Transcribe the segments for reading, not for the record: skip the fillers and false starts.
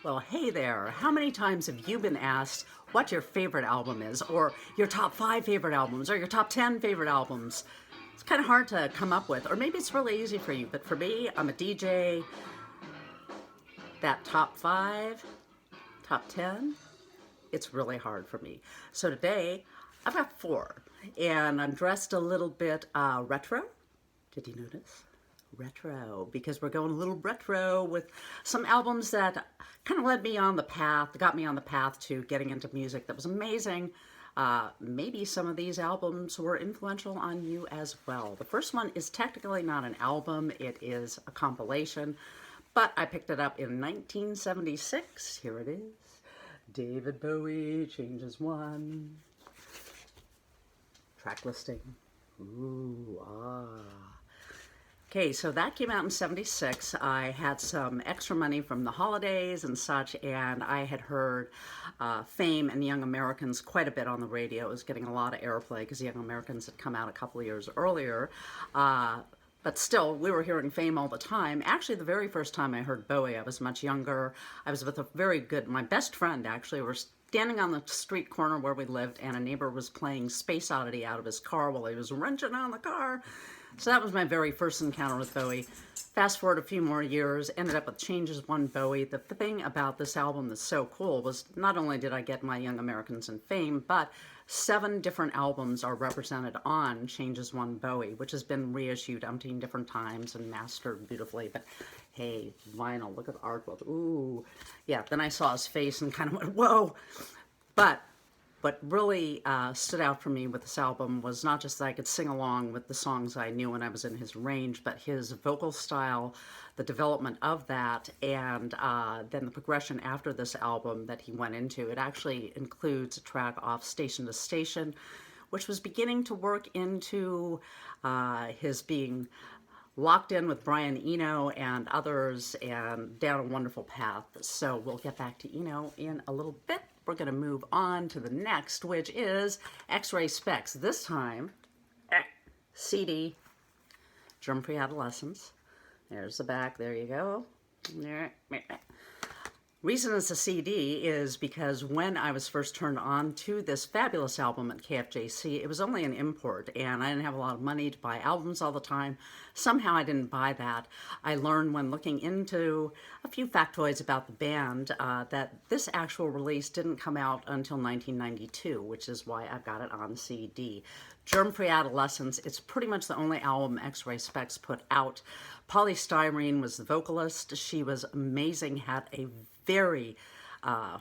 Well, hey there. How many times have you been asked what your favorite album is, or your top 5 favorite albums, or your top 10 favorite albums? It's kind of hard to come up with, or maybe it's really easy for you, but for me, I'm a DJ. That top 5, top 10, it's really hard for me. So today, I've got 4, and I'm dressed a little bit retro. Did you notice? Retro, because we're going a little retro with some albums that kind of led me on the path, got me on the path to getting into music that was amazing. Maybe some of these albums were influential on you as well. The first one is technically not an album, it is a compilation, but I picked it up in 1976. Here it is. David Bowie, Changes One. Track listing. Ooh, ah. Okay, so that came out in 76. I had some extra money from the holidays and such, and I had heard Fame and Young Americans quite a bit on the radio. It was getting a lot of airplay because Young Americans had come out a couple of years earlier. But still, we were hearing Fame all the time. Actually, the very first time I heard Bowie, I was much younger. I was with my best friend, actually. We were standing on the street corner where we lived, and a neighbor was playing Space Oddity out of his car while he was wrenching on the car. So that was my very first encounter with Bowie. Fast forward a few more years, ended up with Changes One Bowie. The thing about this album that's so cool was not only did I get my Young Americans and Fame, but 7 different albums are represented on Changes One Bowie, which has been reissued umpteen different times and mastered beautifully. But hey, vinyl, look at the artwork. Ooh. Yeah, then I saw his face and kind of went, whoa. But what really stood out for me with this album was not just that I could sing along with the songs I knew when I was in his range, but his vocal style, the development of that, and then the progression after this album that he went into. It actually includes a track off Station to Station, which was beginning to work into his being locked in with Brian Eno and others and down a wonderful path. So we'll get back to Eno in a little bit. We're going to move on to the next, which is Xray Specs. This time, CD, Germ-Free Adolescence. There's the back. There you go. Reason it's a CD is because when I was first turned on to this fabulous album at KFJC, it was only an import, and I didn't have a lot of money to buy albums all the time. Somehow I didn't buy that. I learned when looking into a few factoids about the band that this actual release didn't come out until 1992, which is why I've got it on CD. Germ-Free Adolescence, it's pretty much the only album Xray Specs put out. Polly Styrene was the vocalist. She was amazing, had a very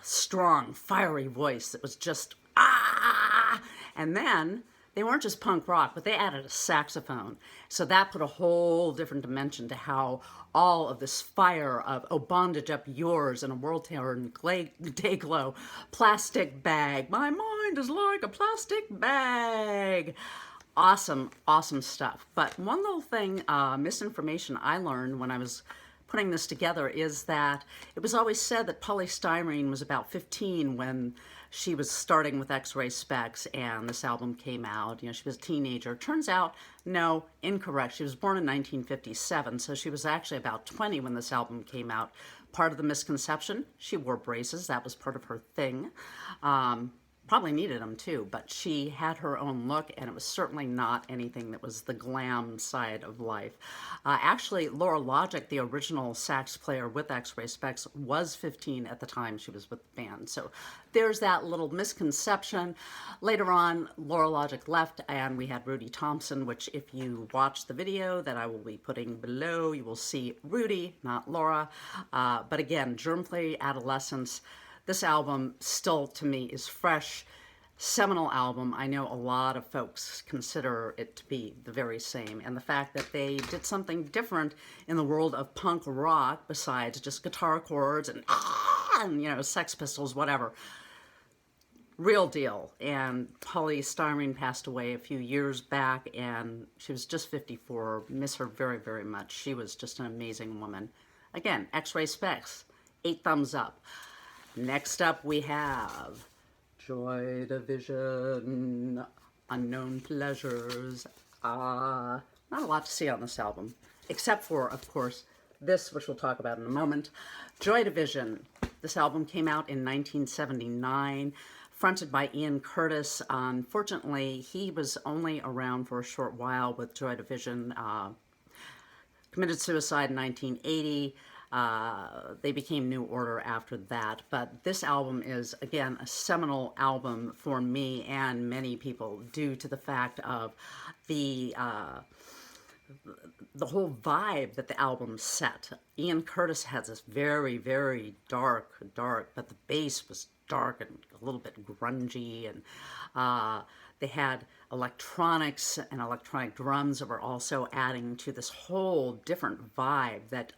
strong, fiery voice that was just, ah! And then they weren't just punk rock, but they added a saxophone. So that put a whole different dimension to how all of this fire of, oh, bondage up yours in a world-tearing day glow, plastic bag, my mind is like a plastic bag. Awesome, awesome stuff. But one little thing, misinformation I learned when I was putting this together is that it was always said that Polly Styrene was about 15 when she was starting with Xray Specs and this album came out. You know, she was a teenager. Turns out, no, incorrect. She was born in 1957, so she was actually about 20 when this album came out. Part of the misconception, she wore braces. That was part of her thing. Probably needed them too, but she had her own look, and it was certainly not anything that was the glam side of life. Actually, Laura Logic, the original sax player with Xray Specs, was 15 at the time she was with the band. So there's that little misconception. Later on, Laura Logic left, and we had Rudy Thompson, which if you watch the video that I will be putting below, you will see Rudy, not Laura. But again, Germ-Free Adolescence. This album still, to me, is fresh, seminal album. I know a lot of folks consider it to be the very same. And the fact that they did something different in the world of punk rock, besides just guitar chords and you know, Sex Pistols, whatever. Real deal. And Polly Styrene passed away a few years back, and she was just 54. Miss her very, very much. She was just an amazing woman. Again, Xray Specs, 8 thumbs up. Next up we have Joy Division, Unknown Pleasures. Not a lot to see on this album, except for, of course, this, which we'll talk about in a moment. Joy Division. This album came out in 1979, fronted by Ian Curtis. Unfortunately, he was only around for a short while with Joy Division. Committed suicide in 1980. They became New Order after that. But this album is, again, a seminal album for me and many people due to the fact of the whole vibe that the album set. Ian Curtis has this very, very dark, but the bass was dark and a little bit grungy, and they had electronics and electronic drums that were also adding to this whole different vibe that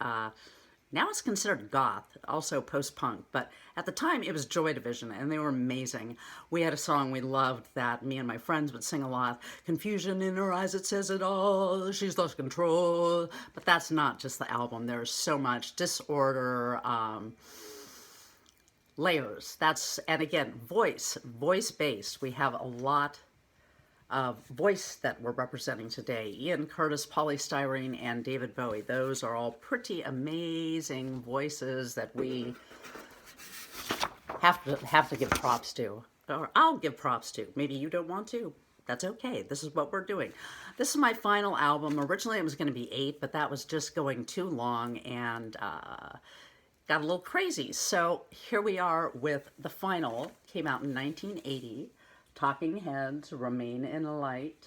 now it's considered goth, also post-punk, but at the time it was Joy Division, and they were amazing. We had a song we loved that me and my friends would sing a lot. Confusion in her eyes, it says it all. She's lost control. But that's not just the album. There's so much disorder, layers. And again, voice-based. We have a lot voice that we're representing today. Ian Curtis, Polystyrene, and David Bowie. Those are all pretty amazing voices that we have to give props to. Or I'll give props to. Maybe you don't want to. That's okay. This is what we're doing. This is my final album. Originally it was going to be 8, but that was just going too long and got a little crazy. So here we are with the final. Came out in 1980. Talking Heads, Remain in Light.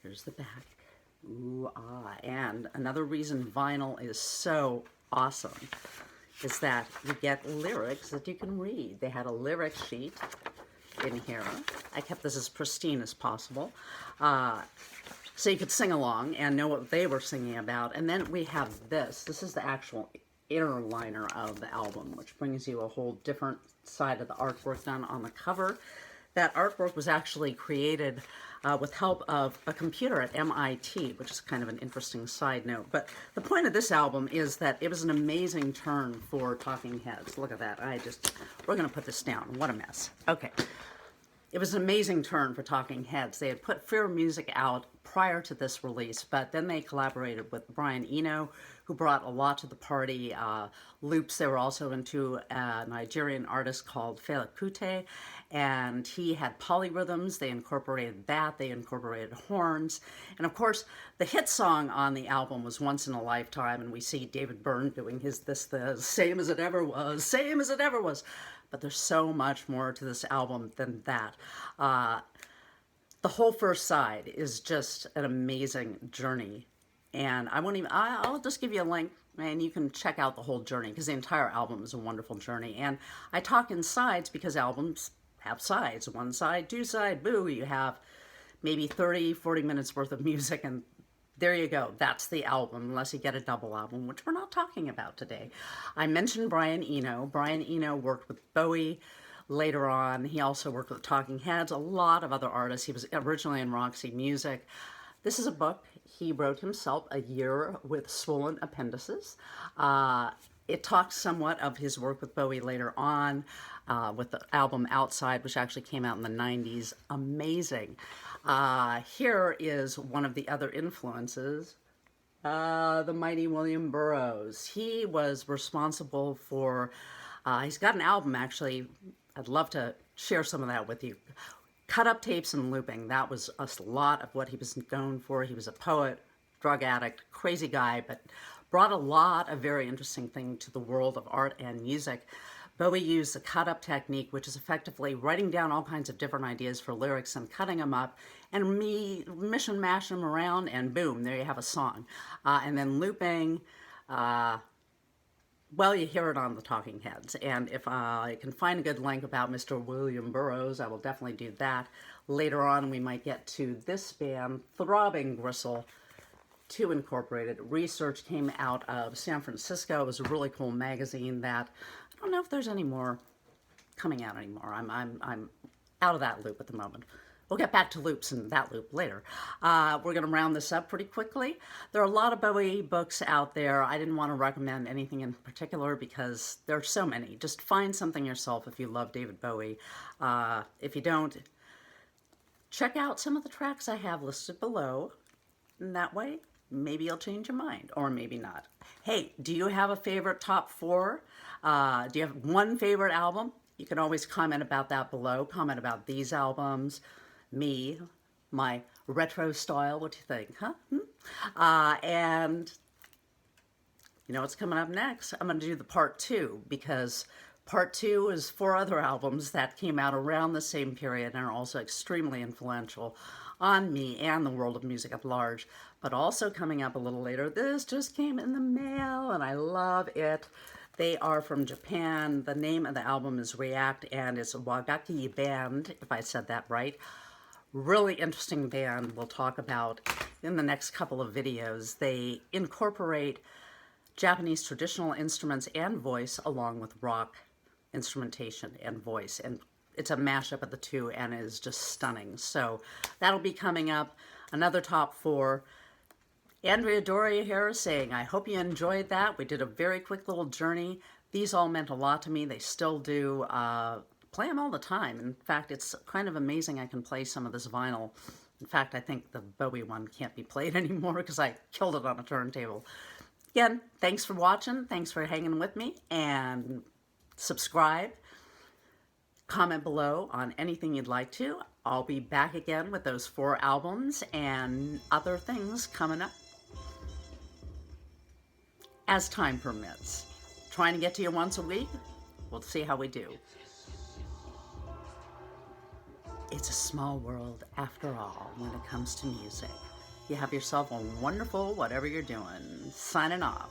Here's the back. Ooh, ah. And another reason vinyl is so awesome is that you get lyrics that you can read. They had a lyric sheet in here. I kept this as pristine as possible. So you could sing along and know what they were singing about. And then we have this. This is the actual inner liner of the album, which brings you a whole different side of the artwork done on the cover. That artwork was actually created with help of a computer at MIT, which is kind of an interesting side note. But the point of this album is that it was an amazing turn for Talking Heads. Look at that. We're going to put this down. What a mess. Okay. It was an amazing turn for Talking Heads. They had put Fear music out prior to this release, but then they collaborated with Brian Eno, who brought a lot to the party. Loops, they were also into a Nigerian artist called Fela Kuti, and he had polyrhythms. They incorporated that. They incorporated horns. And of course, the hit song on the album was Once in a Lifetime, and we see David Byrne doing the same as it ever was, same as it ever was. But there's so much more to this album than that. The whole first side is just an amazing journey. And I'll just give you a link and you can check out the whole journey because the entire album is a wonderful journey. And I talk in sides because albums have sides. One side, two side, boo, you have maybe 30, 40 minutes worth of music, and there you go. That's the album, unless you get a double album, which we're not talking about today. I mentioned Brian Eno. Brian Eno worked with Bowie later on. He also worked with Talking Heads, a lot of other artists. He was originally in Roxy Music. This is a book he wrote himself, A Year with Swollen Appendices. It talks somewhat of his work with Bowie later on, with the album Outside, which actually came out in the 90s. Amazing. Here is one of the other influences, the mighty William Burroughs. He was responsible for, he's got an album actually, I'd love to share some of that with you. Cut up tapes and looping, that was a lot of what he was known for. He was a poet, drug addict, crazy guy, but brought a lot of very interesting things to the world of art and music. Bowie used the cut-up technique, which is effectively writing down all kinds of different ideas for lyrics and cutting them up, and mash them around, and boom, there you have a song. And then looping, well, you hear it on the Talking Heads. And if I can find a good link about Mr. William Burroughs, I will definitely do that. Later on, we might get to this band, Throbbing Gristle, 2 Incorporated. Research came out of San Francisco. It was a really cool magazine that I don't know if there's any more coming out anymore. I'm out of that loop at the moment. We'll get back to loops and that loop later. We're going to round this up pretty quickly. There are a lot of Bowie books out there. I didn't want to recommend anything in particular because there are so many. Just find something yourself if you love David Bowie. If you don't, check out some of the tracks I have listed below. And that way, maybe you'll change your mind, or maybe not. Hey, do you have a favorite top 4? Do you have one favorite album? You can always comment about that below. Comment about these albums, me, my retro style. What do you think, huh? And you know what's coming up next? I'm going to do the part 2, because part 2 is 4 other albums that came out around the same period and are also extremely influential on me and the world of music at large. But also coming up a little later, this just came in the mail and I love it. They are from Japan. The name of the album is React, and it's a Wagaki band, if I said that right. Really interesting band we'll talk about in the next couple of videos. They incorporate Japanese traditional instruments and voice along with rock instrumentation and voice, and it's a mashup of the two and is just stunning. So that'll be coming up. Another top 4. Andrea Doria here saying, I hope you enjoyed that. We did a very quick little journey. These all meant a lot to me. They still do. Play them all the time. In fact, it's kind of amazing I can play some of this vinyl. In fact, I think the Bowie one can't be played anymore because I killed it on a turntable. Again, thanks for watching. Thanks for hanging with me. And subscribe. Comment below on anything you'd like to. I'll be back again with those 4 albums and other things coming up as time permits. Trying to get to you once a week. We'll see how we do. It's a small world after all when it comes to music. You have yourself a wonderful whatever you're doing. Signing off.